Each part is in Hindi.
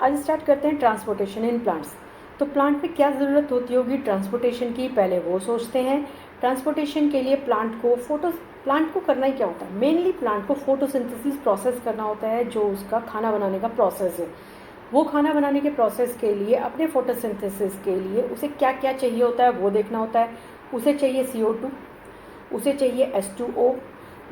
आज स्टार्ट करते हैं ट्रांसपोर्टेशन इन प्लांट्स। तो प्लांट में क्या ज़रूरत होती होगी ट्रांसपोर्टेशन की, पहले वो सोचते हैं। ट्रांसपोर्टेशन के लिए प्लांट को करना ही क्या होता है, मेनली प्लांट को फोटोसिंथेसिस प्रोसेस करना होता है, जो उसका खाना बनाने का प्रोसेस है। वो खाना बनाने के प्रोसेस के लिए, अपने फोटोसिंथेसिस के लिए उसे क्या क्या चाहिए होता है वो देखना होता है। उसे चाहिए CO2, उसे चाहिए H2O,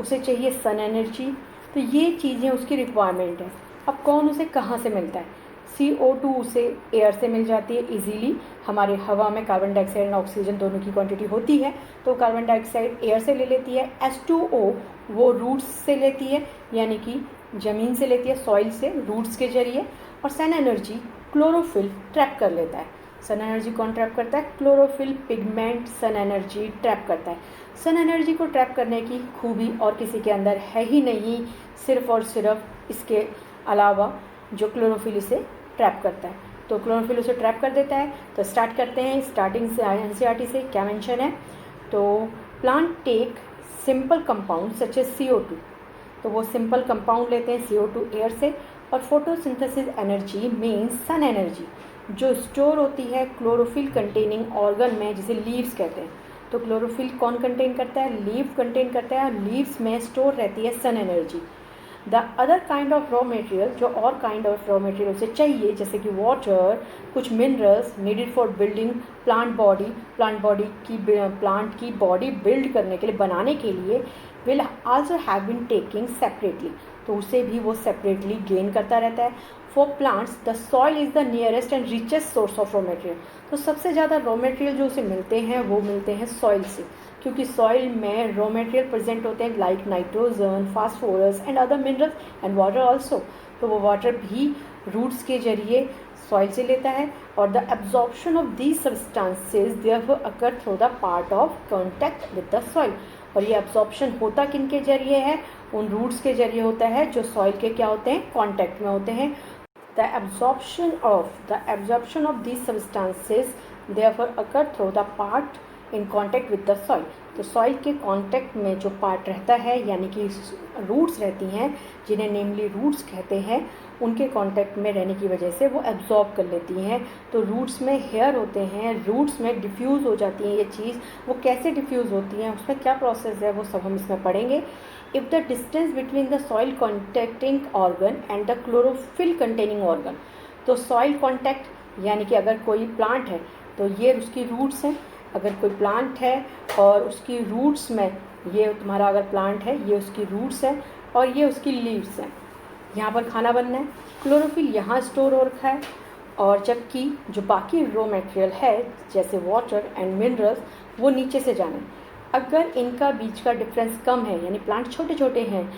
उसे चाहिए सन एनर्जी। तो ये चीज़ें उसकी रिक्वायरमेंट है। अब कौन उसे कहाँ से मिलता है? CO2 उसे एयर से मिल जाती है इजीली। हमारे हवा में कार्बन डाइऑक्साइड और ऑक्सीजन दोनों की क्वांटिटी होती है, तो कार्बन डाइऑक्साइड एयर से ले लेती है। H2O वो रूट्स से लेती है, यानी कि ज़मीन से लेती है, सॉइल से, रूट्स के जरिए। और सन एनर्जी क्लोरोफिल ट्रैप कर लेता है। सन एनर्जी कौन ट्रैप करता है? Chlorophyll pigment sun energy trap करता है। सन एनर्जी को ट्रैप करने की खूबी और किसी के अंदर है ही नहीं, सिर्फ और सिर्फ इसके अलावा जो क्लोरोफिल इसे ट्रैप करता है। तो क्लोरोफिल उसे ट्रैप कर देता है। तो स्टार्ट करते हैं, स्टार्टिंग से NCERT से क्या मेंशन है। तो plant take simple compound such as CO2। तो वो सिंपल कंपाउंड लेते हैं CO2 एयर से। और photosynthesis energy means sun energy जो स्टोर होती है क्लोरोफिल कंटेनिंग ऑर्गन में, जिसे लीव्स कहते हैं। तो क्लोरोफिल कौन कंटेन करता है? लीफ कंटेन करता है। लीव्स में स्टोर रहती है sun energy. The other kind of raw material, जो और काइंड ऑफ रॉ मटेरियल उसे चाहिए, जैसे कि वाटर, कुछ minerals needed for building plant की बॉडी बिल्ड करने के लिए, बनाने के लिए, will also have been taking separately. तो उसे भी वो सेपरेटली गेन करता रहता है। For plants the soil is the nearest and richest source of raw material. तो सबसे ज़्यादा रॉ मटेरियल जो उसे मिलते हैं वो मिलते हैं सॉइल से, क्योंकि सॉइल में रॉ मटेरियल प्रेजेंट होते हैं like nitrogen, phosphorus and other minerals and water also. तो वो वाटर भी रूट्स के जरिए सॉइल से लेता है। और the absorption of these substances therefore occur through the part of contact with the soil. और ये एब्जॉर्प्शन होता किन के जरिए है? उन रूट्स के जरिए होता है जो सॉइल के क्या होते हैं? कॉन्टैक्ट में होते हैं। The absorption of these substances therefore occur through the part in contact with the soil. तो सॉइल के कॉन्टैक्ट में जो पार्ट रहता है, यानी कि रूट्स रहती हैं, जिन्हें नेमली रूट्स कहते हैं, उनके कॉन्टैक्ट में रहने की वजह से वो एब्जॉर्ब कर लेती हैं। तो रूट्स में हेयर होते हैं, रूट्स में डिफ्यूज़ हो जाती हैं ये चीज़। वो कैसे डिफ्यूज़ होती हैं, उसमें क्या प्रोसेस है, वो सब हम इसमें पढ़ेंगे। If the distance between the soil contacting organ and the chlorophyll containing organ. तो सॉइल कॉन्टैक्ट यानी कि अगर कोई प्लांट है तो ये उसकी रूट्स हैं। अगर कोई प्लांट है और उसकी रूट्स में, ये तुम्हारा अगर प्लांट है, ये उसकी रूट्स है और ये उसकी लीव्स हैं। यहाँ पर खाना बनना है, क्लोरोफिल यहाँ स्टोर हो रखा है, और जबकि जो बाकी रॉ मटेरियल है जैसे वाटर एंड मिनरल्स, वो नीचे से जाना है। अगर इनका बीच का डिफरेंस कम है, यानी प्लांट छोटे छोटे हैं,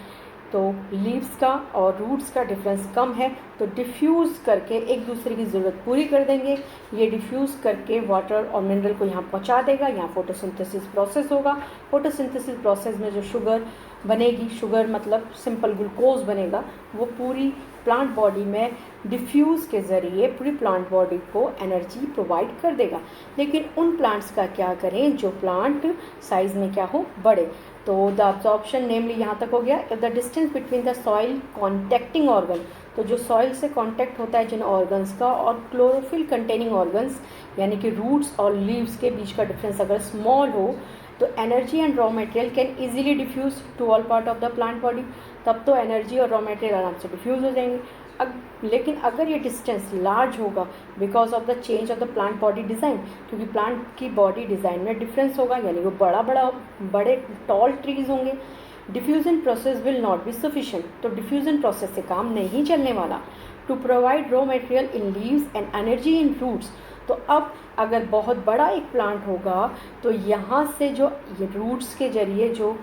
तो लीव्स का और रूट्स का डिफरेंस कम है, तो डिफ्यूज़ करके एक दूसरे की ज़रूरत पूरी कर देंगे। ये डिफ्यूज़ करके वाटर और मिनरल को यहाँ पहुँचा देगा। यहाँ फोटोसिंथेसिस प्रोसेस होगा। फोटोसिंथेसिस प्रोसेस में जो शुगर बनेगी, शुगर मतलब सिंपल ग्लूकोज बनेगा, वो पूरी प्लांट बॉडी में डिफ्यूज़ के ज़रिए पूरी प्लांट बॉडी को एनर्जी प्रोवाइड कर देगा। लेकिन उन प्लांट्स का क्या करें जो प्लांट साइज़ में क्या हो, बड़े। तो द अब्जॉर्प्शन नेमली यहाँ तक हो गया। If the distance between the soil contacting organ, तो जो सॉइल से कॉन्टैक्ट होता है जिन ऑर्गन्स का, और क्लोरोफिल कंटेनिंग ऑर्गन्स यानी कि रूट्स और लीव्स के बीच का डिफरेंस अगर स्मॉल हो, तो energy and raw material can easily diffuse to all part of the plant body. तब तो एनर्जी और रॉ मटेरियल आराम से डिफ्यूज हो जाएंगे। लेकिन अगर ये डिस्टेंस लार्ज होगा because of the change of the plant body design, क्योंकि प्लांट की बॉडी डिज़ाइन में डिफरेंस होगा, यानी वो बड़े टॉल ट्रीज होंगे, diffusion process will not be sufficient. तो डिफ्यूजन प्रोसेस से काम नहीं चलने वाला। To provide raw material in leaves and energy in roots. तो अब अगर बहुत बड़ा एक प्लांट होगा, तो यहाँ से जो ये रूट्स के जरिए जो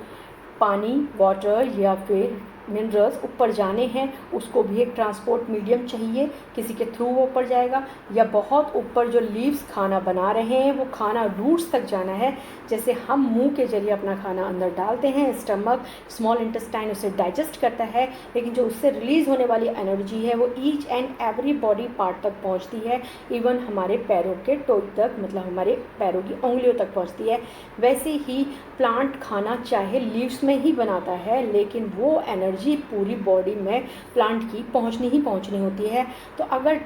पानी, वाटर या फिर मिनरल्स ऊपर जाने हैं, उसको भी एक ट्रांसपोर्ट मीडियम चाहिए, किसी के थ्रू वो ऊपर जाएगा। या बहुत ऊपर जो लीव्स खाना बना रहे हैं, वो खाना रूट्स तक जाना है। जैसे हम मुंह के जरिए अपना खाना अंदर डालते हैं, स्टमक, स्मॉल इंटेस्टाइन उसे डाइजेस्ट करता है, लेकिन जो उससे रिलीज़ होने वाली एनर्जी है वो each and every body part तक पहुंचती है, इवन हमारे पैरों के टो तक, मतलब हमारे पैरों की उंगलियों तक पहुंचती है। वैसे ही प्लांट खाना चाहे लीव्स में ही बनाता है, लेकिन वो एनर्जी एनर्जी पूरी बॉडी में प्लांट की पहुंचनी होती है। तो अगर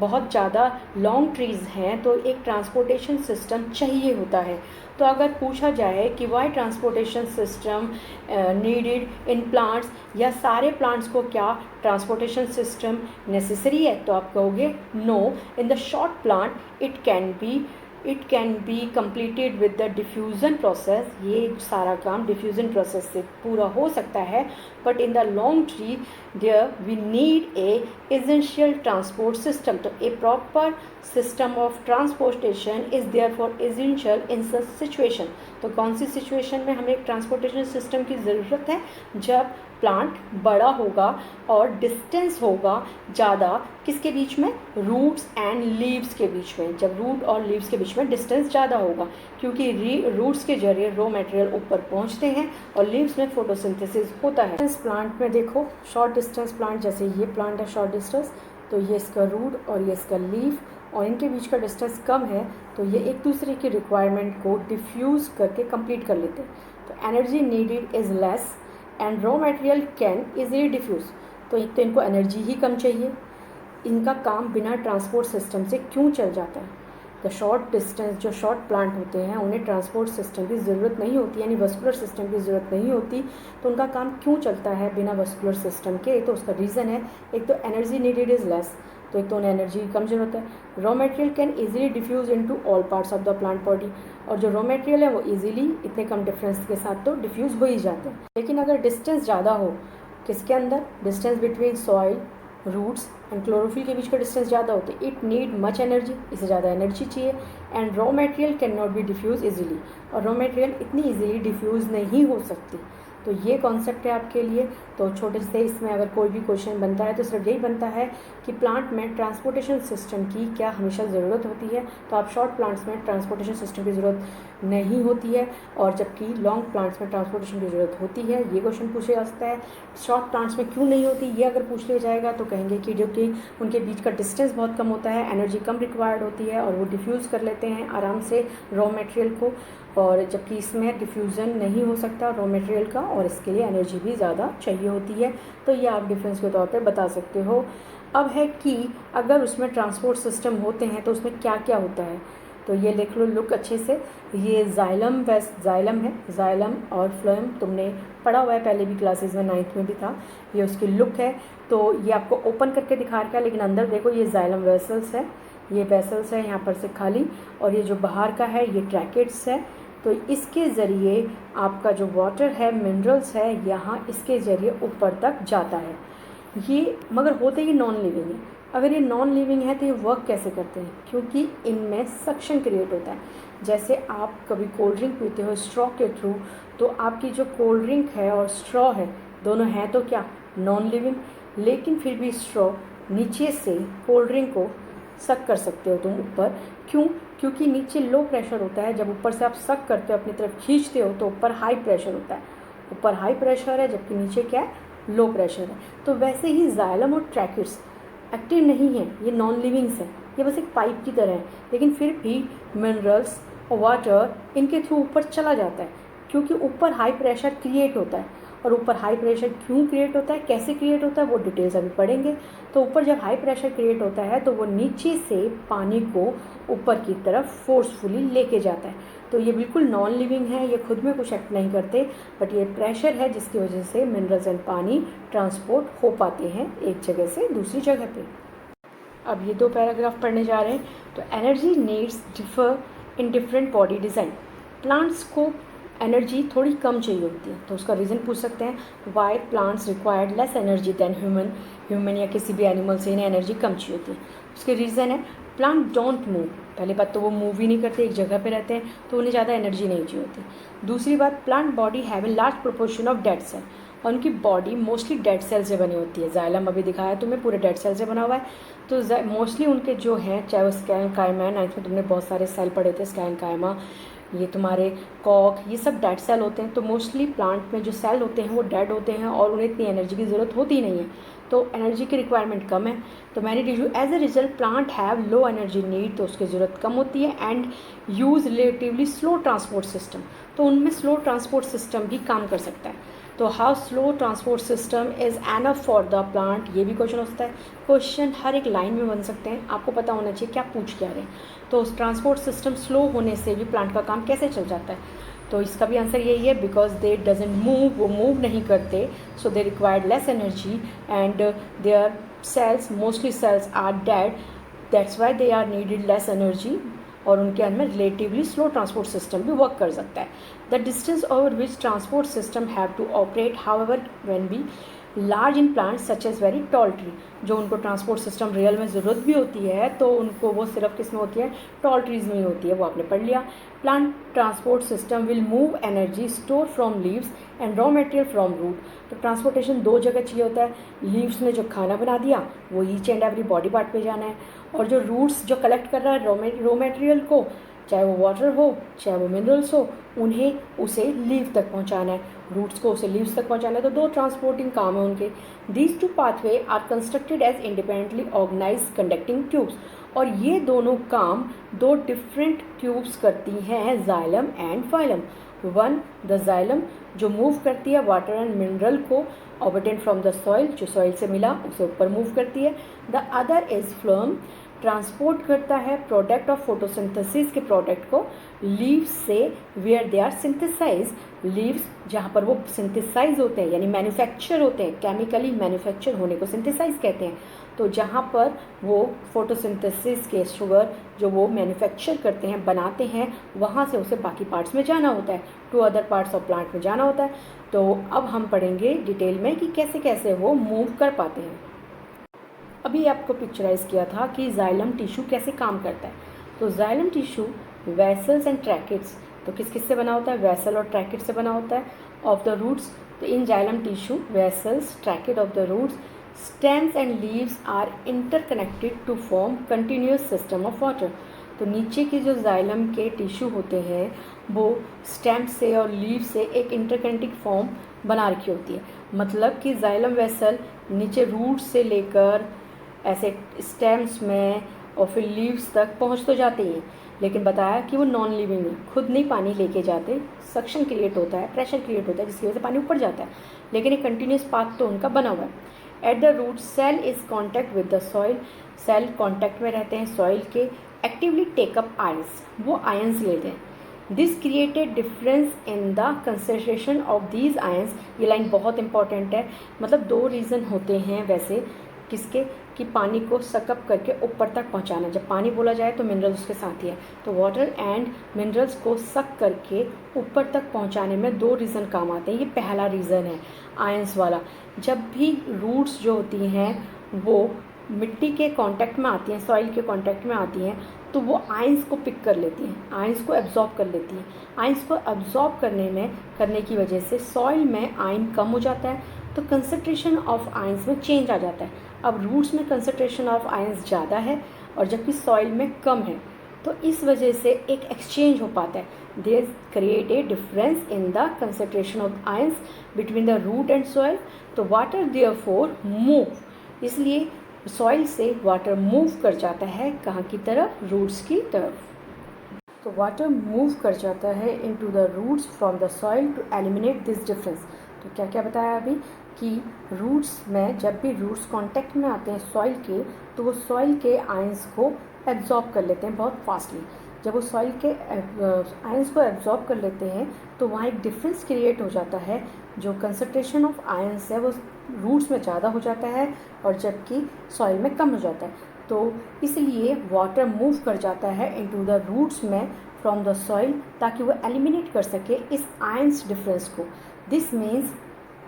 बहुत ज़्यादा लॉन्ग ट्रीज़ हैं तो एक ट्रांसपोर्टेशन सिस्टम चाहिए होता है। तो अगर पूछा जाए कि why transportation system needed in plants, या सारे प्लांट्स को क्या ट्रांसपोर्टेशन सिस्टम नेसेसरी है, तो आप कहोगे no, in the short plant it can be completed with the diffusion process. ये सारा काम डिफ्यूज़न प्रोसेस से पूरा हो सकता है। But in the long tree there we need a essential transport system. तो a proper system of transportation is there for essential in such situation. तो कौन सी सिचुएशन में हमें एक ट्रांसपोर्टेशन सिस्टम की ज़रूरत है? जब प्लांट बड़ा होगा और डिस्टेंस होगा ज़्यादा, किसके बीच में? रूट्स एंड लीव्स के बीच में। जब रूट और लीव्स के बीच में डिस्टेंस ज़्यादा होगा, क्योंकि रूट्स के जरिए रॉ मटेरियल ऊपर पहुंचते हैं और लीव्स में फोटोसिंथेसिस होता है। इस प्लांट में देखो, शॉर्ट डिस्टेंस प्लांट, जैसे ये प्लांट है शॉर्ट डिस्टेंस, तो ये इसका रूट और ये इसका लीव, और इनके बीच का डिस्टेंस कम है, तो ये एक दूसरे की रिक्वायरमेंट को डिफ्यूज़ करके कंप्लीट कर लेते हैं। तो energy needed is less and raw material can easily diffuse. तो एक तो इनको एनर्जी ही कम चाहिए, इनका काम बिना ट्रांसपोर्ट सिस्टम से क्यों चल जाता है? द शॉर्ट डिस्टेंस, जो शॉर्ट प्लांट होते हैं उन्हें ट्रांसपोर्ट सिस्टम की ज़रूरत नहीं होती, यानी वस्कुलर सिस्टम की ज़रूरत नहीं होती। तो उनका काम क्यों चलता है बिना वस्कुलर सिस्टम के? तो उसका रीज़न है, एक तो एनर्जी नीडेड इज़ लेस, तो एक तो उन्हें एनर्जी की कम ज़रूरत है। Raw material can easily diffuse into all parts of the plant body, और जो रॉ मटेरियल है वो ईजिली इतने कम डिफरेंस के साथ तो डिफ्यूज़ हो ही जाते हैं। लेकिन अगर डिस्टेंस ज़्यादा हो, किसके अंदर? Distance between soil, roots and chlorophyll के बीच का डिस्टेंस ज़्यादा होता है, इट नीड मच एनर्जी, इसे ज़्यादा एनर्जी चाहिए। And raw material can not be diffuse easily, और रॉ मटेरियल इतनी इजीली डिफ्यूज़ नहीं हो सकती। तो ये कॉन्सेप्ट है आपके लिए। तो छोटे से इसमें अगर कोई भी क्वेश्चन बनता है तो सिर्फ यही बनता है कि प्लांट में ट्रांसपोर्टेशन सिस्टम की क्या हमेशा ज़रूरत होती है। तो आप शॉर्ट प्लांट्स में ट्रांसपोर्टेशन सिस्टम की ज़रूरत नहीं होती है, और जबकि लॉन्ग प्लांट्स में ट्रांसपोर्टेशन की ज़रूरत होती है। ये क्वेश्चन पूछा जा सकता है। शॉर्ट प्लांट्स में क्यों नहीं होती, ये अगर पूछ लिया जाएगा तो कहेंगे कि जो कि उनके बीच का डिस्टेंस बहुत कम होता है, एनर्जी कम रिक्वायर्ड होती है, और वो डिफ्यूज़ कर लेते हैं आराम से रॉ मटेरियल को, और जबकि इसमें डिफ्यूज़न नहीं हो सकता रॉ मटेरियल का, और इसके लिए एनर्जी भी ज़्यादा चाहिए होती है। तो ये आप डिफरेंस के तौर पे बता सकते हो। अब है कि अगर उसमें ट्रांसपोर्ट सिस्टम होते हैं तो उसमें क्या क्या होता है, तो ये लिख लो लुक अच्छे से। ये जाइलम है, जाइलम और फ्लोएम तुमने पढ़ा हुआ है पहले भी क्लासेस में, 9th में भी था। ये उसकी लुक है। तो ये आपको ओपन करके दिखा रखा है, लेकिन अंदर देखो ये जाइलम वेसल्स है, ये वेसल्स है यहाँ पर से खाली, और ये जो बाहर का है ये ट्रैकेट्स है। तो इसके ज़रिए आपका जो वाटर है, मिनरल्स है, यहाँ इसके ज़रिए ऊपर तक जाता है। ये मगर होते ही नॉन लिविंग है। अगर ये नॉन लिविंग है तो ये वर्क कैसे करते हैं? क्योंकि इनमें सक्शन क्रिएट होता है। जैसे आप कभी कोल्ड ड्रिंक पीते हो स्ट्रॉ के थ्रू, तो आपकी जो कोल्ड ड्रिंक है और स्ट्रॉ है, दोनों हैं तो क्या नॉन लिविंग, लेकिन फिर भी स्ट्रॉ नीचे से कोल्ड ड्रिंक को सक कर सकते हो तुम ऊपर। क्यों? क्योंकि नीचे लो प्रेशर होता है, जब ऊपर से आप सक करते हो अपनी तरफ खींचते हो तो ऊपर हाई प्रेशर होता है, ऊपर हाई प्रेशर है जबकि नीचे क्या है, लो प्रेशर है। तो वैसे ही जाइलम और ट्रैकेट्स एक्टिव नहीं है, ये नॉन लिविंग्स हैं, ये बस एक पाइप की तरह है, लेकिन फिर भी मिनरल्स और वाटर इनके थ्रू ऊपर चला जाता है, क्योंकि ऊपर हाई प्रेशर क्रिएट होता है। और ऊपर हाई प्रेशर क्यों क्रिएट होता है, कैसे क्रिएट होता है, वो डिटेल्स अभी पढ़ेंगे। तो ऊपर जब हाई प्रेशर क्रिएट होता है तो वो नीचे से पानी को ऊपर की तरफ फोर्सफुली लेके जाता है। तो ये बिल्कुल नॉन लिविंग है, ये खुद में कुछ एक्ट नहीं करते, बट ये प्रेशर है जिसकी वजह से मिनरल्स एंड पानी ट्रांसपोर्ट हो पाते हैं एक जगह से दूसरी जगह पे। अब ये 2 पैराग्राफ पढ़ने जा रहे हैं। तो energy needs differ in different body design. Plants को एनर्जी थोड़ी कम चाहिए होती है, तो उसका रीज़न पूछ सकते हैं why plants required less energy than human या किसी भी एनिमल से इन्हें एनर्जी कम चाहिए होती है। उसके रीज़न है प्लांट डोंट मूव। पहली बात तो वो मूव ही नहीं करते, एक जगह पे रहते हैं, तो उन्हें ज़्यादा एनर्जी नहीं चाहिए होती। दूसरी बात, plant body have a large proportion of dead cell, और उनकी बॉडी मोस्टली डेड सेल से बनी होती है। जाइलम अभी दिखाया तुम्हें पूरे डेड सेल से बना हुआ है। तो मोस्टली उनके जो हैं, चाहे वो स्कैनकाइमा, 9th में तुमने बहुत सारे सेल पढ़े थे, स्कैनकाइमा, ये तुम्हारे कॉक, ये सब डेड सेल होते हैं। तो मोस्टली प्लांट में जो सेल होते हैं वो डेड होते हैं और उन्हें इतनी एनर्जी की ज़रूरत होती नहीं है, तो एनर्जी की रिक्वायरमेंट कम है। तो मैंने tissue as a result plant have low energy need, तो उसकी ज़रूरत कम होती है, and use relatively slow transport system, तो उनमें स्लो ट्रांसपोर्ट सिस्टम भी काम कर सकता है। तो how slow transport system is enough for the plant, ये भी क्वेश्चन हो सकता है। क्वेश्चन हर एक लाइन में बन सकते हैं, आपको पता होना चाहिए क्या पूछ क्या रहे हैं। तो ट्रांसपोर्ट सिस्टम स्लो होने से भी प्लांट का काम कैसे चल जाता है, तो इसका भी आंसर यही है, बिकॉज दे डजेंट मूव, वो मूव नहीं करते, so they required less energy and their cells, mostly cells are dead, that's why they are needed less energy, और उनके अंदर रिलेटिवली स्लो ट्रांसपोर्ट सिस्टम भी वर्क कर सकता है। The distance over which transport system have to operate however when be large in plant such as very tall tree, जो उनको ट्रांसपोर्ट सिस्टम रियल में ज़रूरत भी होती है तो उनको वो सिर्फ किस में होती है, टॉल ट्रीज में ही होती है, वो आपने पढ़ लिया। Plant transport system will move energy store from leaves and raw material from root, तो ट्रांसपोर्टेशन दो जगह चाहिए होता है, लीव्स में जो खाना बना दिया वो each and every body part पे जाना है, और जो रूट्स जो कलेक्ट कर रहा है रॉ मटेरियल को, चाहे वो वाटर हो चाहे वो मिनरल्स हो, उन्हें उसे लीव तक पहुंचाना है, रूट्स को उसे लीव्स तक पहुंचाना है, तो दो ट्रांसपोर्टिंग काम है उनके। These two pathway are constructed as independently organise conducting tubes, और ये दोनों काम दो डिफरेंट ट्यूब्स करती हैं, xylem and phloem. One the xylem जो मूव करती है वाटर एंड मिनरल को ऑब्टेन फ्रॉम द सॉइल, जो सॉइल से मिला उसे ऊपर मूव करती है। The other is phloem, transport करता है प्रोडक्ट ऑफ फोटोसिंथेसिस के प्रोडक्ट को लीव्स से where they are synthesise, leaves जहाँ पर वो सिंथेसाइज होते हैं यानी मैन्युफैक्चर होते हैं, केमिकली मैन्युफैक्चर होने को सिंथेसाइज कहते हैं, तो जहाँ पर वो फोटोसिंथेसिस के शुगर जो वो मैन्युफैक्चर करते हैं बनाते हैं, वहाँ से उसे बाकी पार्ट्स में जाना होता है, to other parts of plant में जाना होता है। तो अब हम पढ़ेंगे डिटेल में कि कैसे कैसे वो मूव कर पाते हैं। अभी आपको पिक्चराइज किया था कि जाइलम टिश्यू कैसे काम करता है, तो xylem tissue vessels and tracheids, तो किस किस से बना होता है, वेसल और ट्रैकेट से बना होता है, ऑफ द रूट्स, तो in xylem tissue vessels tracheid of the roots, stems and leaves are interconnected to form continuous system of water, तो नीचे के जो जाइलम के टिश्यू होते हैं वो स्टेम से और लीव से एक इंटरकनेक्टिंग फॉर्म बना रखी होती है, मतलब कि जाइलम वेसल नीचे रूट से लेकर ऐसे स्टेम्स में और फिर लीव्स तक पहुंच तो जाते ही हैं, लेकिन बताया कि वो नॉन लिविंग है, खुद नहीं पानी लेके जाते, सक्शन क्रिएट होता है, प्रेशर क्रिएट होता है जिसकी वजह से पानी ऊपर जाता है, लेकिन एक कंटिन्यूस पाथ तो उनका बना हुआ है। At the root cell is contact with the soil, cell contact में रहते हैं सॉइल के, एक्टिवली टेकअप आयंस, वो आयंस लेते हैं। This created difference in the concentration of these ions, ये लाइन बहुत इंपॉर्टेंट है, मतलब दो रीज़न होते हैं वैसे किसके, कि पानी को सकअप करके ऊपर तक पहुंचाना, जब पानी बोला जाए तो मिनरल्स उसके साथ ही है, तो वाटर एंड मिनरल्स को सक करके ऊपर तक पहुंचाने में दो रीज़न काम आते हैं। ये पहला रीज़न है आयंस वाला, जब भी रूट्स जो होती हैं वो मिट्टी के कांटेक्ट में आती हैं, सॉइल के कांटेक्ट में आती हैं, तो वो आयंस को पिक कर लेती हैं, आयंस को एब्जॉर्ब कर लेती हैं। आयंस को एब्जॉर्ब करने की वजह से सॉइल में आयन कम हो जाता है, तो कंसंट्रेशन ऑफ आयंस में चेंज आ जाता है। अब रूट्स में कंसंट्रेशन ऑफ आयंस ज़्यादा है और जबकि सॉइल में कम है, तो इस वजह से एक एक्सचेंज हो पाता है, there create a difference in the concentration of ions between the root and soil, तो वाटर देयरफॉर मूव, इसलिए सॉइल से वाटर मूव कर जाता है कहाँ की तरफ, रूट्स की तरफ। तो वाटर मूव कर जाता है into the roots from the soil to eliminate this difference. तो क्या क्या बताया अभी कि रूट्स में जब भी रूट्स कांटेक्ट में आते हैं सॉइल के, तो वो सॉइल के आयंस को एब्जॉर्ब कर लेते हैं बहुत फास्टली। जब वो सॉइल के आयंस को एब्जॉर्ब कर लेते हैं तो वहाँ एक डिफरेंस क्रिएट हो जाता है, जो कंसंट्रेशन ऑफ आयंस है वो रूट्स में ज़्यादा हो जाता है और जबकि सॉइल में कम हो जाता है, तो इसलिए वाटर मूव कर जाता है इनटू द रूट्स में फ्रॉम द सॉइल, ताकि वो एलिमिनेट कर सके इस आयंस डिफरेंस को। दिस मीन्स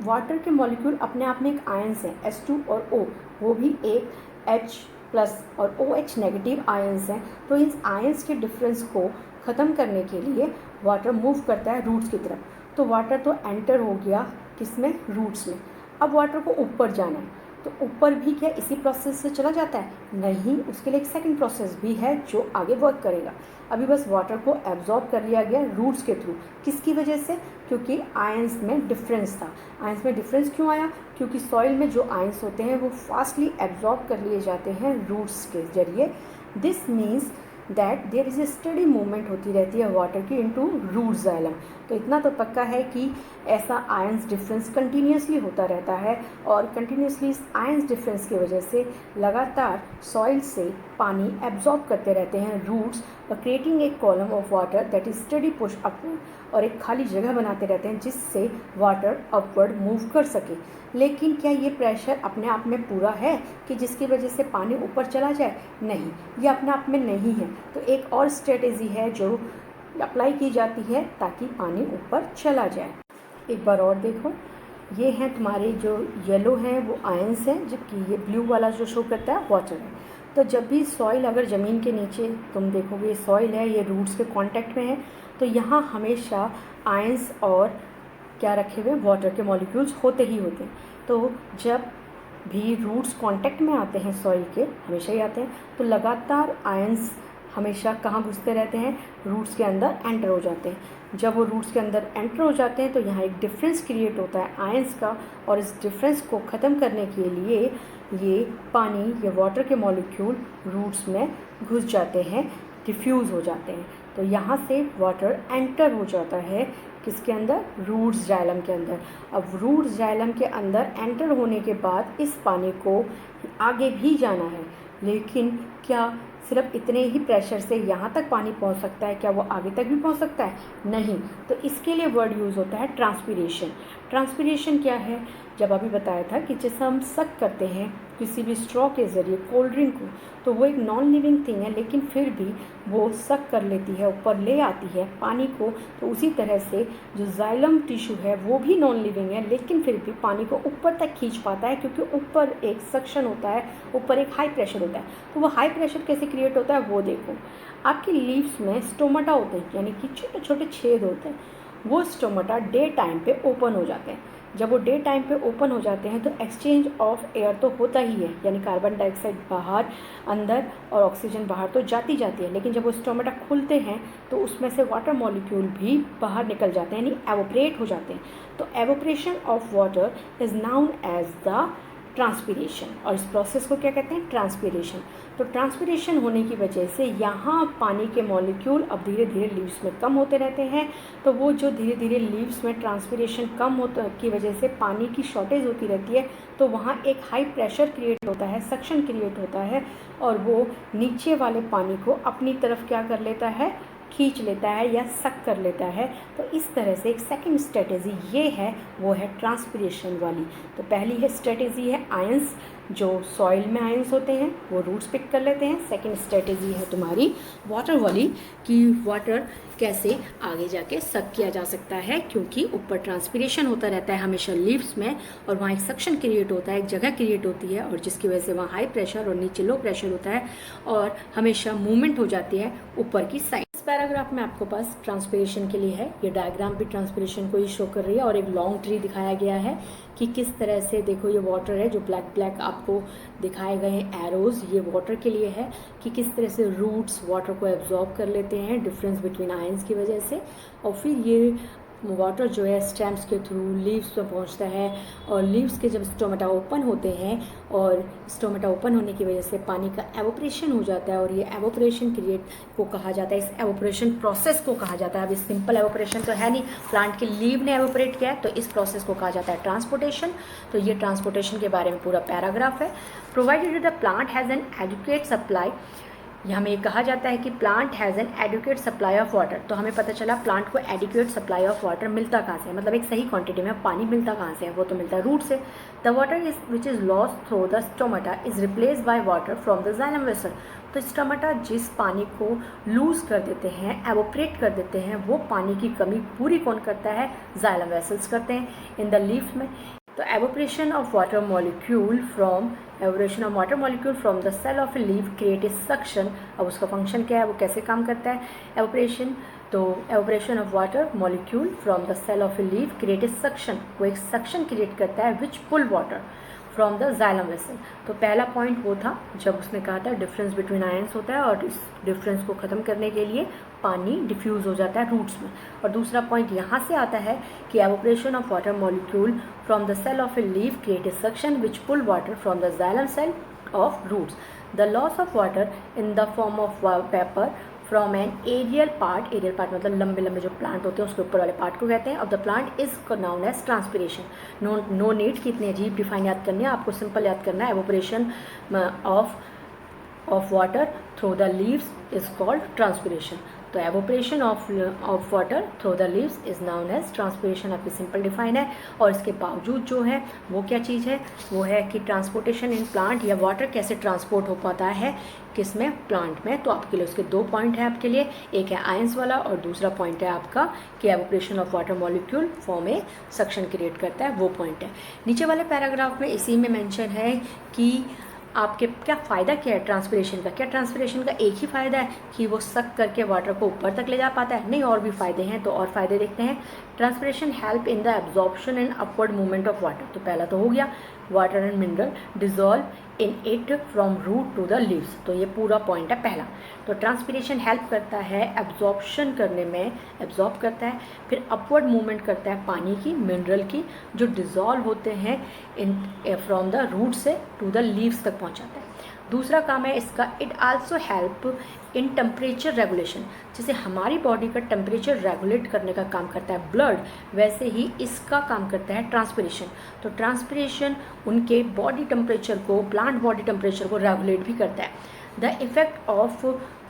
वाटर के मॉलिक्यूल अपने आप में एक आयंस है H2 और O, वो भी एक H प्लस और OH नेगेटिव आयंस हैं, तो इस आयंस के डिफरेंस को ख़त्म करने के लिए वाटर मूव करता है रूट्स की तरफ। तो वाटर तो एंटर हो गया किसमें, रूट्स में। अब वाटर को ऊपर जाना है, तो ऊपर भी क्या इसी प्रोसेस से चला जाता है, नहीं, उसके लिए एक सेकंड प्रोसेस भी है जो आगे वर्क करेगा। अभी बस वाटर को एब्जॉर्ब कर लिया गया रूट्स के थ्रू, किसकी वजह से, क्योंकि आयंस में डिफरेंस था। आयंस में डिफरेंस क्यों आया, क्योंकि सॉइल में जो आयंस होते हैं वो फास्टली एब्जॉर्ब कर लिए जाते हैं रूट्स के जरिए। This means that there is a steady movement होती रहती है वाटर की इनटू रूट जाइलम। तो इतना तो पक्का है कि ऐसा आयंस डिफरेंस कंटिन्यूसली होता रहता है और कंटिन्यूसली इस आयंस डिफरेंस की वजह से लगातार सॉइल से पानी एब्जॉर्ब करते रहते हैं रूट्स और क्रिएटिंग एक column of water that is study push upward, और एक खाली जगह बनाते रहते हैं जिससे वाटर अपवर्ड मूव कर सके। लेकिन क्या ये प्रेशर अपने आप में पूरा है कि जिसकी वजह से पानी ऊपर चला जाए? नहीं, ये अपने आप में नहीं है। तो एक और स्ट्रेटेजी है जो अप्लाई की जाती है ताकि पानी ऊपर चला जाए। एक बार और देखो, ये हैं तुम्हारे जो येलो हैं वो आयंस हैं, जबकि ये ब्लू वाला जो शो करता है वाटर है। तो जब भी सॉइल अगर ज़मीन के नीचे तुम देखोगे सॉइल है, ये रूट्स के कांटेक्ट में है, तो यहाँ हमेशा आयंस और क्या रखे हुए वाटर के मॉलिक्यूल्स होते ही होते हैं। तो जब भी रूट्स कांटेक्ट में आते हैं सॉइल के, हमेशा ही आते हैं, तो लगातार आयंस हमेशा कहाँ घुसते रहते हैं? रूट्स के अंदर एंटर हो जाते हैं। जब वो रूट्स के अंदर एंटर हो जाते हैं तो यहाँ एक डिफरेंस क्रिएट होता है आयंस का, और इस डिफरेंस को ख़त्म करने के लिए ये पानी या वाटर के मॉलिक्यूल रूट्स में घुस जाते हैं, डिफ्यूज़ हो जाते हैं। तो यहाँ से वाटर एंटर हो जाता है किसके अंदर? रूट्स जाइलम के अंदर। अब रूट्स जाइलम के अंदर एंटर होने के बाद इस पानी को आगे भी जाना है, लेकिन क्या सिर्फ इतने ही प्रेशर से यहाँ तक पानी पहुँच सकता है? क्या वो आगे तक भी पहुँच सकता है? नहीं। तो इसके लिए वर्ड यूज़ होता है ट्रांसपीरेशन। ट्रांसपीरेशन क्या है? जब अभी बताया था कि जैसे हम सक करते हैं किसी भी स्ट्रॉ के ज़रिए कोल्ड ड्रिंक को, तो वो एक नॉन लिविंग थिंग है, लेकिन फिर भी वो सक कर लेती है, ऊपर ले आती है पानी को। तो उसी तरह से जो जाइलम टिश्यू है वो भी नॉन लिविंग है, लेकिन फिर भी पानी को ऊपर तक खींच पाता है, क्योंकि ऊपर एक सक्शन होता है, ऊपर एक हाई प्रेशर होता है। तो वो हाई प्रेशर कैसे क्रिएट होता है वो देखो। आपकी लीव्स में स्टोमाटा होते हैं, यानी कि छोटे छोटे छेद होते हैं। वो स्टोमाटा डे टाइम पे ओपन हो जाते हैं। जब वो डे टाइम पे ओपन हो जाते हैं तो एक्सचेंज ऑफ एयर तो होता ही है, यानी कार्बन डाइऑक्साइड बाहर अंदर और ऑक्सीजन बाहर तो जाती है। लेकिन जब वो स्टोमाटा खुलते हैं तो उसमें से वाटर मॉलिक्यूल भी बाहर निकल जाते हैं, यानी एवोपरेट हो जाते हैं। तो evaporation of water is known as the transpiration, और इस प्रोसेस को क्या कहते हैं? ट्रांसपीरेशन। तो ट्रांसपीरेशन होने की वजह से यहाँ पानी के मॉलिक्यूल अब धीरे धीरे लीव्स में कम होते रहते हैं। तो वो जो धीरे धीरे लीव्स में ट्रांसपीरेशन कम होता की वजह से पानी की शॉर्टेज होती रहती है, तो वहाँ एक हाई प्रेशर क्रिएट होता है, सक्शन क्रिएट होता है, और वो नीचे वाले पानी को अपनी तरफ क्या कर लेता है? खींच लेता है या सक कर लेता है। तो इस तरह से एक सेकंड स्ट्रेटेजी ये है, वो है ट्रांसपीरेशन वाली। तो पहली है स्ट्रेटेजी है आयंस, जो सॉइल में आयंस होते हैं वो रूट्स पिक कर लेते हैं। सेकंड स्ट्रेटेजी है तुम्हारी वाटर वाली, कि वाटर कैसे आगे जाके सक किया जा सकता है, क्योंकि ऊपर ट्रांसपीरेशन होता रहता है हमेशा लीव्स में, और वहाँ एक सक्शन क्रिएट होता है, एक जगह क्रिएट होती है, और जिसकी वजह से वहाँ हाई प्रेशर और नीचे लो प्रेशर होता है, और हमेशा मूवमेंट हो जाती है ऊपर की साइड। इस पैराग्राफ में आपको पास ट्रांसपीरेशन के लिए है, ये डायग्राम भी ट्रांसपीरेशन को ही शो कर रही है, और एक लॉन्ग ट्री दिखाया गया है कि किस तरह से देखो ये वाटर है, जो ब्लैक ब्लैक आपको दिखाए गए हैं एरोज, ये वाटर के लिए है कि किस तरह से रूट्स वाटर को एब्जॉर्ब कर लेते हैं डिफरेंस बिटवीन आयंस की वजह से, और फिर ये वाटर जो है स्टेम्स के थ्रू लीव्स में पहुंचता है, और लीव्स के जब स्टोमेटा ओपन होते हैं और स्टोमेटा ओपन होने की वजह से पानी का एवोपरेशन हो जाता है, और ये एवोपरेशन क्रिएट को कहा जाता है, इस एवोपरेशन प्रोसेस को कहा जाता है। अब इस सिंपल एवोपरेशन तो है नहीं, प्लांट की लीव ने एवोपरेट किया है, तो इस प्रोसेस को कहा जाता है ट्रांसपोर्टेशन। तो ये ट्रांसपोर्टेशन के बारे में पूरा पैराग्राफ है। Provided the plant has an adequate supply, हमें ये कहा जाता है कि plant has an adequate supply of water. तो हमें पता चला प्लांट को एडुकेट सप्लाई ऑफ वाटर मिलता कहाँ से है, मतलब एक सही क्वांटिटी में पानी मिलता कहाँ से है, वो तो मिलता है रूट से। The water is which is lost through the stomata is replace by water from the xylem vessel. तो स्टोमाटा जिस पानी को लूज़ कर देते हैं, एवोपरेट कर देते हैं, वो पानी की कमी पूरी कौन करता है? जाइलम वेसल्स करते हैं इन द लीफ में। तो evaporation of water molecule from the cell of a leaf create a suction. अब उसका फंक्शन क्या है, वो कैसे काम करता है एवोपरेशन? तो evaporation of water molecule from the cell of a leaf create a suction, वो एक सक्शन क्रिएट करता है which pull water from the xylem vessel. तो पहला पॉइंट वो था जब उसने कहा था डिफरेंस बिटवीन आयंस होता है, और इस डिफरेंस को ख़त्म करने के लिए पानी डिफ्यूज़ हो जाता है रूट्स में। और दूसरा पॉइंट यहाँ से आता है कि evaporation of water molecule from the cell of a leaf create a suction which pull water from the xylem cell of roots. The loss of water in the form of vapour from an aerial part मतलब लंबे लंबे जो प्लांट होते हैं उसके ऊपर वाले पार्ट को कहते हैं, of the plant is known as transpiration. No need कितने अजीब डिफाइन याद करने हैं, आपको सिंपल याद करना है। Evaporation of water through the leaves is called transpiration. तो evaporation of water through the leaves is known as transpiration, आपकी सिंपल डिफाइन है। और इसके बावजूद जो है वो क्या चीज़ है, वो है कि ट्रांसपोर्टेशन इन प्लांट, या वाटर कैसे ट्रांसपोर्ट हो पाता है किस में, प्लांट में। तो आपके लिए उसके दो पॉइंट है आपके लिए, एक है आयंस वाला और दूसरा पॉइंट है आपका कि evaporation of water molecule form में सक्शन क्रिएट करता है, वो पॉइंट है। नीचे वाले पैराग्राफ में इसी में मेंशन है कि आपके क्या फ़ायदा क्या है ट्रांसपिरेशन का। क्या ट्रांसपिरेशन का एक ही फ़ायदा है कि वो सक करके वाटर को ऊपर तक ले जा पाता है? नहीं, और भी फ़ायदे हैं। तो और फ़ायदे देखते हैं। Transpiration help in the absorption and upward movement of water. तो पहला तो हो गया, water and mineral dissolve in it from root to the leaves. तो ये पूरा पॉइंट है पहला। तो ट्रांसपिरेशन हेल्प करता है एब्जॉर्प्शन करने में, एब्जॉर्ब करता है, फिर अपवर्ड मूवमेंट करता है पानी की, मिनरल की, जो डिजॉल्व होते हैं इन फ्रॉम द रूट से टू द लीव्स तक पहुंचाता है। दूसरा काम है इसका, it also help in temperature regulation. जैसे हमारी बॉडी का टेम्परेचर रेगुलेट करने का काम करता है ब्लड, वैसे ही इसका काम करता है ट्रांसपिरेशन। तो ट्रांसपिरेशन उनके बॉडी टेम्परेचर को, प्लांट बॉडी टेम्परेचर को रेगुलेट भी करता है। The effect of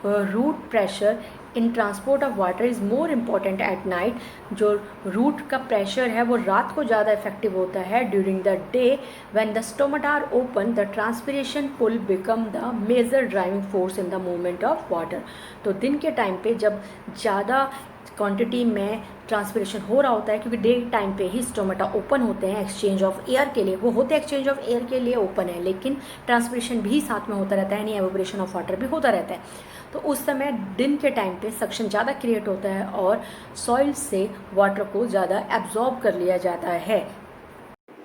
root pressure in transport of water is more important at night. जो रूट का प्रेशर है वो रात को ज़्यादा इफेक्टिव होता है। During the day when the stomata are open the transpiration pull become the major driving force in the movement of water. तो दिन के टाइम पे जब ज़्यादा क्वांटिटी में ट्रांसपिरेशन हो रहा होता है, क्योंकि डे टाइम पे ही स्टोमेटा ओपन होते हैं एक्सचेंज ऑफ एयर के लिए, वो होते हैं एक्सचेंज ऑफ एयर के लिए ओपन है, लेकिन ट्रांसपिरेशन भी साथ में होता रहता है, यानी एवोपरेशन ऑफ वाटर भी होता रहता है। तो उस समय दिन के टाइम पे सक्शन ज़्यादा क्रिएट होता है और सॉइल से वाटर को ज़्यादा एब्जॉर्ब कर लिया जाता है।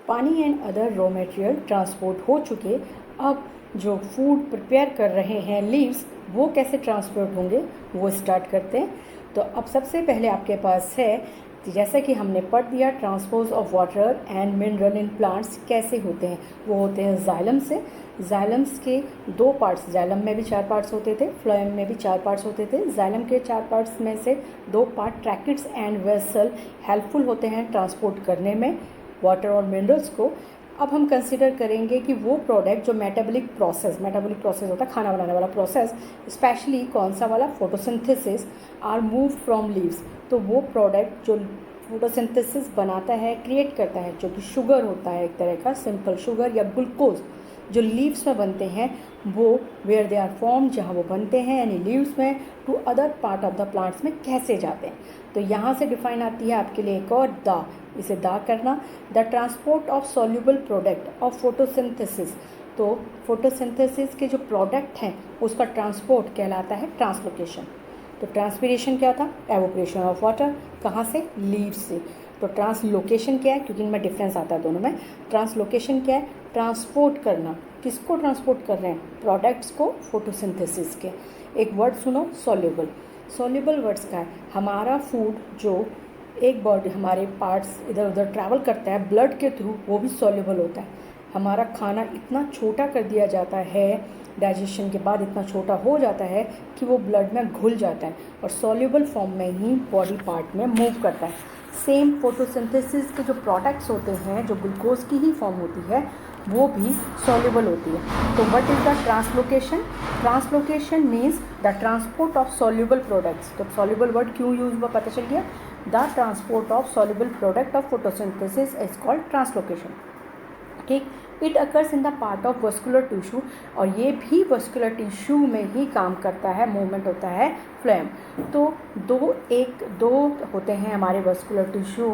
पानी and other raw material transport हो चुके, अब जो फूड प्रिपेयर कर रहे हैं लीव्स, वो कैसे ट्रांसपोर्ट होंगे वो स्टार्ट करते हैं। तो अब सबसे पहले आपके पास है, जैसा कि हमने पढ़ दिया, transpose of water and mineral in plants कैसे होते हैं। वो होते हैं जाइलम से। जाइलम्स के दो पार्ट्स, जाइलम में भी 4 पार्ट्स होते थे, फ्लोएम में भी 4 पार्ट्स होते थे। जाइलम के 4 पार्ट्स में से 2 part tracheids and vessel helpful होते हैं ट्रांसपोर्ट करने में वाटर और मिनरल्स को। अब हम कंसिडर करेंगे कि वो प्रोडक्ट जो मेटाबॉलिक प्रोसेस होता है, खाना बनाने वाला प्रोसेस, स्पेशली कौन सा वाला, photosynthesis, are move from leaves. तो वो प्रोडक्ट जो फोटोसिंथेसिस बनाता है, क्रिएट करता है, जो कि शुगर होता है, एक तरह का सिंपल शुगर या ग्लूकोज, जो लीव्स में बनते हैं, वो वेयर दे आर फॉर्म, जहाँ वो बनते हैं यानी लीव्स में, to other part of the plants में कैसे जाते हैं। तो यहाँ से डिफाइन आती है आपके लिए एक और दा, इसे दा करना, the transport of soluble product of photosynthesis. तो फोटोसिंथेसिस के जो प्रोडक्ट हैं उसका ट्रांसपोर्ट कहलाता है ट्रांसलोकेशन। तो ट्रांसपिरेशन क्या था, एवोपरेशन ऑफ वाटर, कहाँ से, लीव्स से। तो ट्रांसलोकेशन क्या है, क्योंकि इनमें डिफरेंस आता है दोनों में। ट्रांसलोकेशन क्या है, ट्रांसपोर्ट करना। किसको ट्रांसपोर्ट कर रहे हैं, प्रोडक्ट्स को, फोटोसिंथेसिस के। एक वर्ड सुनो, सॉल्युबल। सॉल्युबल वर्ड्स का है, हमारा फूड जो एक बॉडी, हमारे पार्ट्स इधर उधर ट्रैवल करता है ब्लड के थ्रू, वो भी सॉल्युबल होता है। हमारा खाना इतना छोटा कर दिया जाता है, डाइजेशन के बाद इतना छोटा हो जाता है कि वो ब्लड में घुल जाता है और सॉल्युबल फॉर्म में ही बॉडी पार्ट में मूव करता है। सेम फोटोसिंथेसिस के जो प्रोडक्ट्स होते हैं, जो ग्लूकोज की ही फॉर्म होती है, वो भी सॉल्युबल होती है। तो what is the translocation? Translocation means the transport of soluble products. तो सॉल्युबल वर्ड क्यों यूज हुआ पता चल गया। The transport of soluble product of photosynthesis is called translocation. ठीक, it occurs in the part of vascular tissue, और ये भी वस्कुलर टिश्यू में ही काम करता है, मूवमेंट होता है फ्लेम। तो दो होते हैं हमारे वस्कुलर टिश्यू,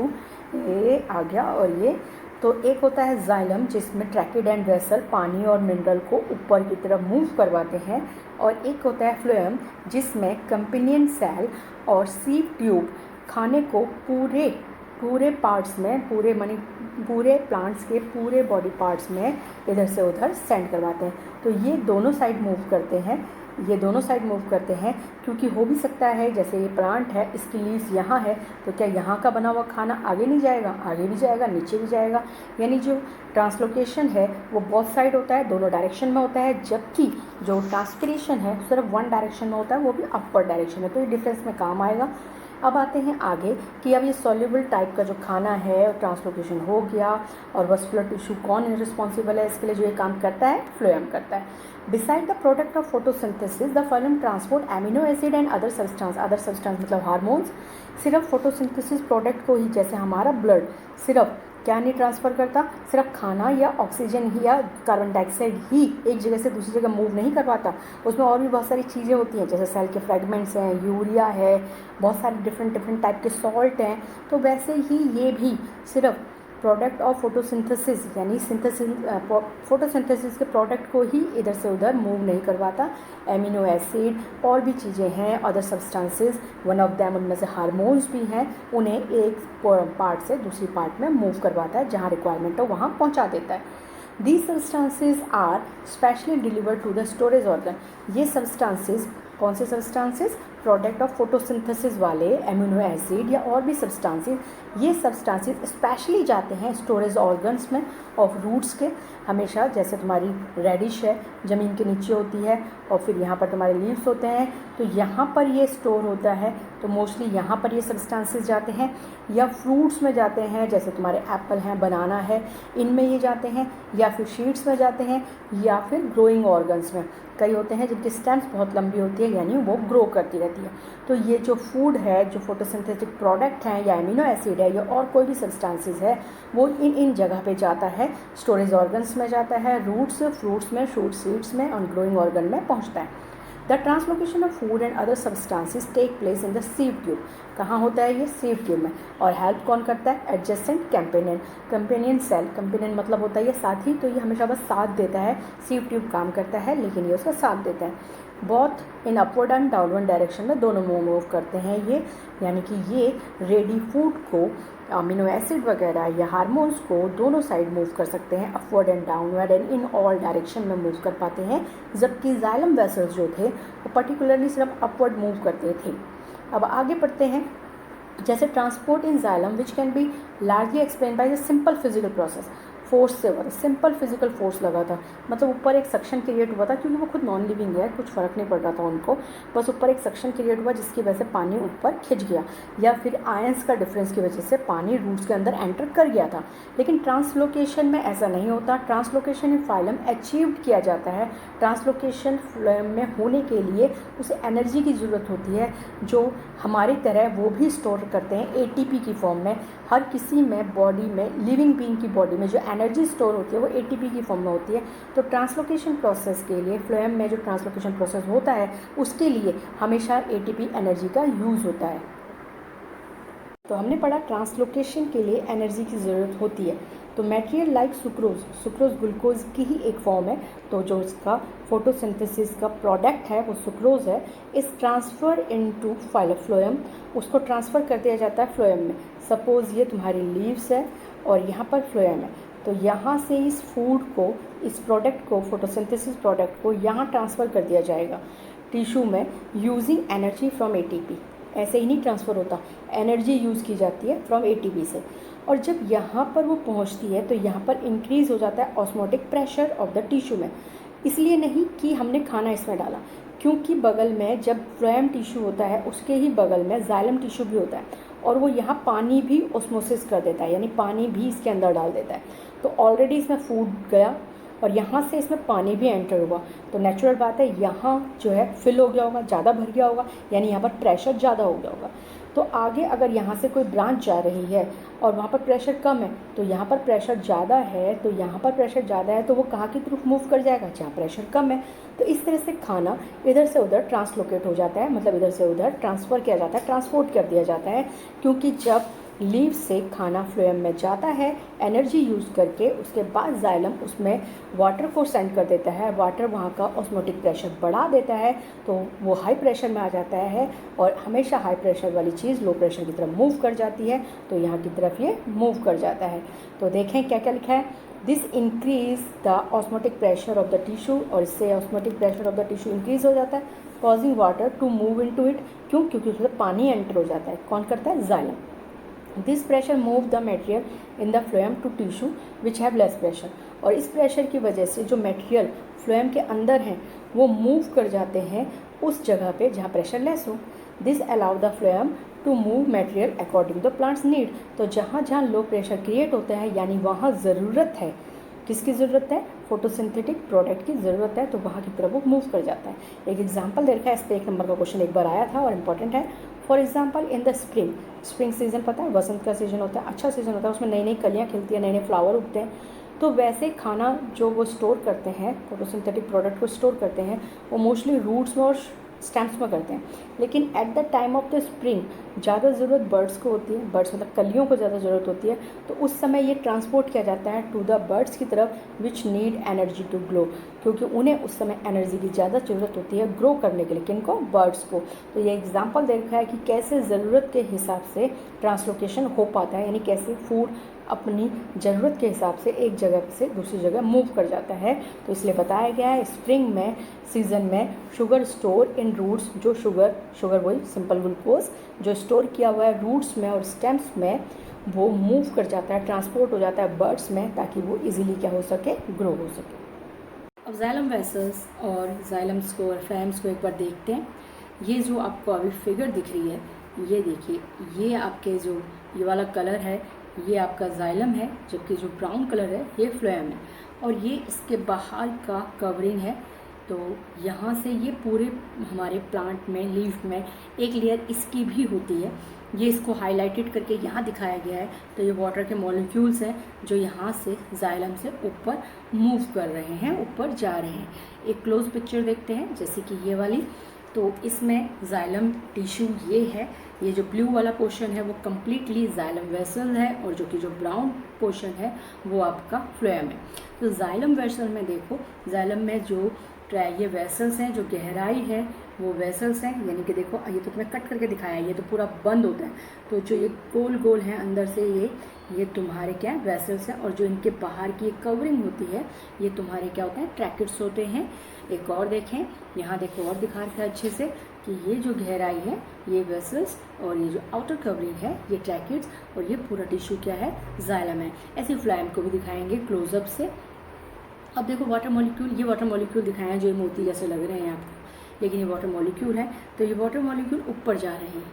ये आ गया और ये। तो एक होता है जाइलम, जिसमें ट्रैकिड एंड वेसल पानी और मिनरल को ऊपर की तरफ मूव करवाते हैं, और एक होता है फ्लोएम, जिसमें कंपेनियन सेल और सीव ट्यूब खाने को पूरे पार्ट्स में, पूरे प्लांट्स के पूरे बॉडी पार्ट्स में इधर से उधर सेंड करवाते हैं। तो ये दोनों साइड मूव करते हैं। ये दोनों साइड मूव करते हैं, क्योंकि हो भी सकता है जैसे ये प्लांट है, इसकी लीव्स यहाँ है, तो क्या यहाँ का बना हुआ खाना आगे नहीं जाएगा? आगे भी जाएगा, नीचे भी जाएगा। यानी जो ट्रांसलोकेशन है वो बोथ साइड होता है, दोनों डायरेक्शन में होता है, जबकि जो ट्रांसपिरेशन है सिर्फ वन डायरेक्शन में होता है, वो भी अपवर्ड डायरेक्शन में। तो ये डिफरेंस में काम आएगा। अब आते हैं आगे कि अब ये सॉल्युबल टाइप का जो खाना है, ट्रांसलोकेशन हो गया, और वस्कुलर टिश्यू कौन रिस्पॉन्सिबल है इसके लिए? जो ये काम करता है, फ्लोएम करता है। Beside the product of photosynthesis the phloem transport amino acid and other substance मतलब हार्मोन्स। सिर्फ फोटोसिंथेसिस प्रोडक्ट को ही, जैसे हमारा ब्लड सिर्फ क्या नहीं ट्रांसफ़र करता, सिर्फ खाना या ऑक्सीजन ही या कार्बन डाइऑक्साइड ही एक जगह से दूसरी जगह मूव नहीं कर पाता, उसमें और भी बहुत सारी चीज़ें होती हैं, जैसे सेल के फ्रेगमेंट्स हैं, यूरिया है, बहुत सारे डिफरेंट टाइप के सॉल्ट हैं। तो वैसे ही ये भी सिर्फ प्रोडक्ट ऑफ फोटोसिंथेसिस यानी फोटोसिंथेसिस के प्रोडक्ट को ही इधर से उधर मूव नहीं करवाता। एमिनो एसिड और भी चीज़ें हैं, other substances, one of them उनमें से हार्मोन्स भी हैं, उन्हें एक पार्ट से दूसरी पार्ट में मूव करवाता है, जहाँ रिक्वायरमेंट हो वहाँ पहुँचा देता है। These substances are specially delivered to the storage organ। ये substances कौन से substances? प्रोडक्ट ऑफ फोटोसिंथेसिस वाले एमिनो एसिड या और भी सब्सटेंसेस, ये सब्सटेंसेस स्पेशली जाते हैं स्टोरेज ऑर्गन्स में ऑफ रूट्स के। हमेशा जैसे तुम्हारी रेडिश है, ज़मीन के नीचे होती है, और फिर यहाँ पर तुम्हारे लीव्स होते हैं, तो यहाँ पर ये स्टोर होता है। तो मोस्टली यहाँ पर ये सब्सटेंसेस जाते हैं, या फ्रूट्स में जाते हैं, जैसे तुम्हारे एप्पल हैं, बनाना है, इनमें ये जाते हैं, या फिर शीड्स में जाते हैं, या फिर ग्रोइंग ऑर्गन्स में। कई होते हैं जिनकी स्टेम्स बहुत लंबी होती है, यानी वो ग्रो करती रहती है। तो ये जो फूड है, जो फोटोसिंथेटिक प्रोडक्ट हैं, या एमिनो एसिड है, या और कोई भी सब्सटेंसेस है, वो इन जगह पे जाता है। स्टोरेज ऑर्गन्स में जाता है, रूट्स, फ्रूट्स में, शूट सीड्स में, और ग्रोइंग ऑर्गन में पहुंचता है। The translocation of food and other substances take place in the sieve tube. कहाँ होता है ये? सीव ट्यूब में। और हेल्प कौन करता है? Adjacent companion cell. कंपेनियन मतलब होता है ये साथी, तो ये हमेशा बस साथ देता है। सीव ट्यूब काम करता है, लेकिन ये उसका साथ देता है। Both in upward and downward direction में दोनों मूव करते हैं ये, यानी कि ये रेडी फूड को, अमीनो एसिड वगैरह या हार्मोन्स को दोनों साइड मूव कर सकते हैं, upward and downward and in all direction में मूव कर पाते हैं। जबकि जाइलम वेसल्स जो थे वो पर्टिकुलरली सिर्फ अपवर्ड मूव करते थे। अब आगे बढ़ते हैं। जैसे transport in xylem which can be largely explain by the simple physical process. Force से हुआ था, सिंपल फिजिकल फोर्स लगा था, मतलब ऊपर एक सक्शन क्रिएट हुआ था, क्योंकि वो खुद नॉन लिविंग है, कुछ फ़र्क नहीं पड़ रहा था उनको, बस ऊपर एक सक्शन क्रिएट हुआ जिसकी वजह से पानी ऊपर खिंच गया, या फिर आयंस का डिफरेंस की वजह से पानी रूट्स के अंदर एंटर कर गया था। लेकिन ट्रांसलोकेशन में ऐसा नहीं होता। ट्रांसलोकेशन इन फाइलम अचीव्ड किया जाता है। ट्रांसलोकेशन फ्लोएम में होने के लिए उसे एनर्जी की ज़रूरत होती है, जो हमारी तरह वो भी स्टोर करते हैं एटीपी की फॉर्म में। हर किसी में बॉडी में, लिविंग बीइंग की बॉडी में जो एनर्जी स्टोर होती है वो एटीपी की फॉर्म में होती है। तो ट्रांसलोकेशन प्रोसेस के लिए, फ्लोएम में जो ट्रांसलोकेशन प्रोसेस होता है उसके लिए हमेशा एटीपी एनर्जी का यूज़ होता है। तो हमने पढ़ा ट्रांसलोकेशन के लिए एनर्जी की ज़रूरत होती है। तो मटेरियल लाइक सुक्रोज ग्लूकोज की ही एक फॉर्म है। तो जो इसका फोटोसिंथेसिस का प्रोडक्ट है वो सुक्रोज है। इस ट्रांसफ़र इनटू फ्लोएम, उसको ट्रांसफ़र कर दिया जाता है फ्लोएम में। सपोज़ ये तुम्हारी लीव्स है और यहाँ पर फ्लोएम है, तो यहाँ से इस फूड को, इस प्रोडक्ट को, फोटोसिंथेसिस प्रोडक्ट को यहाँ ट्रांसफ़र कर दिया जाएगा टिश्यू में यूजिंग एनर्जी फ्रॉम एटीपी। ऐसे ही नहीं ट्रांसफ़र होता, एनर्जी यूज़ की जाती है फ्रॉम एटीपी से। और जब यहाँ पर वो पहुँचती है तो यहाँ पर इंक्रीज़ हो जाता है osmotic pressure of the tissue में। इसलिए नहीं कि हमने खाना इसमें डाला, क्योंकि बगल में जब फ्लोएम टिश्यू होता है उसके ही बगल में जाइलम टिश्यू भी होता है, और वो यहाँ पानी भी ऑस्मोसिस कर देता है, यानी पानी भी इसके अंदर डाल देता है। तो ऑलरेडी इसमें फूड गया और यहाँ से इसमें पानी भी एंटर हुआ, तो नेचुरल बात है यहाँ जो है फिल हो गया होगा, ज़्यादा भर गया होगा, यानी यहाँ पर प्रेशर ज़्यादा हो गया होगा। तो आगे अगर यहाँ से कोई ब्रांच जा रही है और वहाँ पर प्रेशर कम है, तो यहाँ पर प्रेशर ज़्यादा है, तो यहाँ पर प्रेशर ज़्यादा है, तो वो कहाँ की तरफ मूव कर जाएगा? जहाँ प्रेशर कम है। तो इस तरह से खाना इधर से उधर ट्रांसलोकेट हो जाता है, मतलब इधर से उधर ट्रांसफ़र किया जाता है, ट्रांसपोर्ट कर दिया जाता है। क्योंकि जब लीव से खाना फ्लोएम में जाता है एनर्जी यूज़ करके, उसके बाद जाइलम उसमें वाटर को सेंड कर देता है, वाटर वहाँ का ऑस्मोटिक प्रेशर बढ़ा देता है, तो वो हाई प्रेशर में आ जाता है, और हमेशा हाई प्रेशर वाली चीज़ लो प्रेशर की तरफ मूव कर जाती है, तो यहाँ की तरफ ये मूव कर जाता है। तो देखें क्या क्या लिखा है। This increase the osmotic pressure of the tissue, और इससे osmotic pressure of the tissue increase हो जाता है, causing water to move into it. क्यों? क्योंकि उसमें पानी एंटर हो जाता है। कौन करता है? Xylem. This pressure move the material in the phloem to tissue which have less pressure, और इस प्रेशर की वजह से जो मटेरियल फ्लोएम के अंदर हैं वो मूव कर जाते हैं उस जगह पे जहाँ प्रेशर लेस हो। This allow the phloem to move material according the plants need. तो जहाँ जहाँ लो प्रेशर क्रिएट होता है यानी वहाँ ज़रूरत है, किसकी ज़रूरत है? फोटोसिंथेटिक प्रोडक्ट की ज़रूरत है, तो वहाँ की तरफ वो मूव कर जाता है। एक एग्जांपल दे रखा है, इस पर 1 नंबर का क्वेश्चन एक बार आया था और इम्पॉर्टेंट है। For example in the spring season, पता है वसंत का सीजन होता है, अच्छा सीजन होता है, उसमें नई नई कलियाँ खिलती है, नए नए फ्लावर उगते हैं। तो वैसे खाना जो वो स्टोर करते हैं, फोटोसिंथेटिक प्रोडक्ट को स्टोर करते हैं, वो मोस्टली रूट्स में और स्टेम्स में करते हैं। लेकिन at the time of the spring ज़्यादा ज़रूरत बर्ड्स को होती है, बर्ड्स मतलब कलियों को ज़्यादा ज़रूरत होती है, तो उस समय ये ट्रांसपोर्ट किया जाता है टू द बर्ड्स की तरफ which need energy to grow, क्योंकि उन्हें उस समय एनर्जी की ज़्यादा ज़रूरत होती है ग्रो करने के लिए। किनको? बर्ड्स को। तो ये एग्जाम्पल दे रखा है कि कैसे ज़रूरत के हिसाब से ट्रांसलोकेशन हो पाता है, यानी कैसे फूड अपनी ज़रूरत के हिसाब से एक जगह से दूसरी जगह मूव कर जाता है। तो इसलिए बताया गया है स्प्रिंग में सीजन में शुगर स्टोर इन रूट्स, जो शुगर वही सिंपल ग्लूकोज जो स्टोर किया हुआ है रूट्स में और स्टेम्स में, वो मूव कर जाता है, ट्रांसपोर्ट हो जाता है बर्ड्स में, ताकि वो इजीली क्या हो सके? ग्रो हो सके। अब जाइलम वेसल्स और जाइलम्स को और फ्लैम्स को एक बार देखते हैं। ये जो आपको अभी फिगर दिख रही है, ये देखिए, ये आपके जो ये वाला कलर है ये आपका जाइलम है, जबकि जो ब्राउन कलर है ये फ्लोएम है, और ये इसके बाहर का कवरिंग है। तो यहाँ से ये पूरे हमारे प्लांट में लीफ में एक लेयर इसकी भी होती है, ये इसको हाईलाइटेड करके यहाँ दिखाया गया है। तो ये वाटर के मॉलिक्यूल्स हैं जो यहाँ से जाइलम से ऊपर मूव कर रहे हैं, ऊपर जा रहे हैं। एक क्लोज पिक्चर देखते हैं, जैसे कि ये वाली। तो इसमें जाइलम टिश्यू ये है, ये जो ब्लू वाला पोर्शन है वो कम्प्लीटली जाइलम वेसल है, और जो कि जो ब्राउन पोर्शन है वो आपका फ्लोएम है। तो जाइलम वेसल में देखो, जाइलम में जो ये वेसल्स हैं, जो गहराई है वो वेसल्स हैं, यानी कि देखो ये तो तुम्हें कट करके दिखाया है, ये तो पूरा बंद होता है। तो जो ये गोल गोल हैं अंदर से ये तुम्हारे क्या है? वेसल्स हैं, और जो इनके बाहर की कवरिंग होती है ये तुम्हारे क्या होते हैं? ट्रैकेट्स होते हैं। एक और देखें, यहाँ देखो और दिखा रखा है अच्छे से कि ये जो गहराई है ये वेसल्स, और ये जो आउटर कवरिंग है ये ट्रैकेट्स, और ये पूरा टिश्यू क्या है? जाइलम है। ऐसे फ्लोएम को भी दिखाएंगे क्लोजअप से। अब देखो वाटर मॉलिक्यूल, ये वाटर मॉलिक्यूल दिखाए हैं जो मोती जैसे लग रहे हैं आपको, लेकिन ये वाटर मॉलिक्यूल है। तो ये वाटर मॉलिक्यूल ऊपर जा रहे हैं,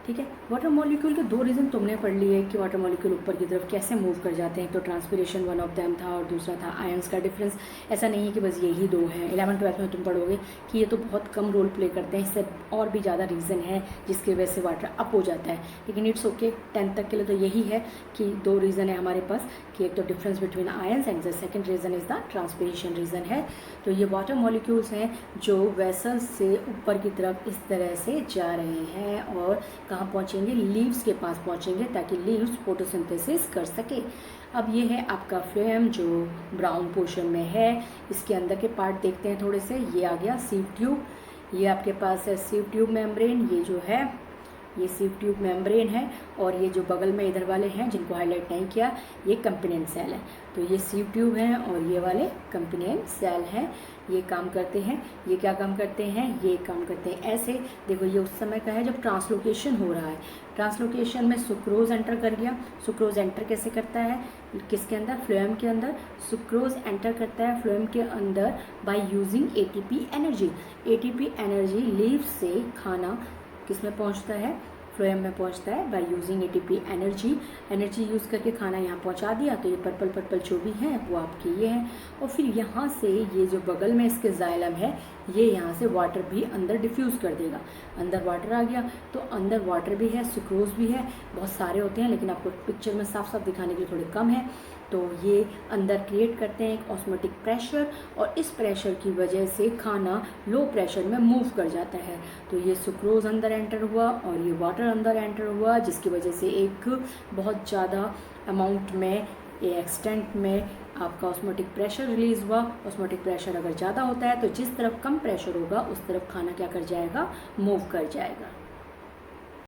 ठीक है। वाटर मॉलिक्यूल के 2 रीज़न तुमने पढ़ लिए कि वाटर मॉलिक्यूल ऊपर की तरफ कैसे मूव कर जाते हैं। तो ट्रांसपिरेशन वन ऑफ देम था, और दूसरा था आयंस का डिफरेंस। ऐसा नहीं है कि बस यही 2 हैं, 11th-12th में तुम पढ़ोगे कि ये तो बहुत कम रोल प्ले करते हैं, इससे और भी ज़्यादा रीज़न है जिसकी वजह से वाटर अप हो जाता है। लेकिन इट्स ओके, 10th तक के लिए तो यही है कि 2 रीज़न है हमारे पास, कि एक तो difference between ions and the second reason is the transpiration reason है। तो ये वाटर मॉलिक्यूल्स हैं जो वेसल्स से ऊपर की तरफ इस तरह से जा रहे हैं, और कहाँ पहुँचेंगे? लीव्स के पास पहुँचेंगे, ताकि लीव्स फोटोसिंथेसिस कर सके। अब ये है आपका फ्लोएम जो ब्राउन पोर्शन में है। इसके अंदर के पार्ट देखते हैं थोड़े से। ये आ गया सीव ट्यूब, ये आपके पास है सीव ट्यूब मेम्ब्रेन, ये जो है ये सीव ट्यूब मेम्ब्रेन है, और ये जो बगल में इधर वाले हैं जिनको हाईलाइट नहीं किया ये कंपोनेंट सेल है। तो ये सीव ट्यूब हैं और ये वाले कंपोनेंट सेल हैं। ये काम करते हैं, ये क्या काम करते हैं? ये काम करते हैं ऐसे। देखो ये उस समय का है जब ट्रांसलोकेशन हो रहा है। ट्रांसलोकेशन में सुक्रोज एंटर कर गया। सुक्रोज एंटर कैसे करता है? किसके अंदर? फ्लोएम के अंदर। सुक्रोज एंटर करता है फ्लोएम के अंदर by using ATP energy. ATP energy leave से खाना किस में पहुंचता है? फ्लोएम में पहुंचता है by using ATP energy. Energy use करके खाना यहाँ पहुंचा दिया। तो ये पर्पल पर्पल जो भी हैं वो आपके ये हैं। और फिर यहाँ से ये जो बगल में इसके जाइलम है ये यहाँ से वाटर भी अंदर डिफ्यूज़ कर देगा। अंदर वाटर आ गया, तो अंदर वाटर भी है, सुक्रोज भी है, बहुत सारे होते हैं, लेकिन आपको पिक्चर में साफ साफ दिखाने के लिए थोड़े कम है। तो ये अंदर क्रिएट करते हैं एक ऑस्मोटिक प्रेशर, और इस प्रेशर की वजह से खाना लो प्रेशर में मूव कर जाता है। तो ये सुक्रोज अंदर एंटर हुआ और ये वाटर अंदर एंटर हुआ, जिसकी वजह से एक बहुत ज़्यादा अमाउंट में, एक्सटेंट में आपका ऑस्मोटिक प्रेशर रिलीज़ हुआ। ऑस्मोटिक प्रेशर अगर ज़्यादा होता है तो जिस तरफ कम प्रेशर होगा उस तरफ खाना क्या कर जाएगा? मूव कर जाएगा।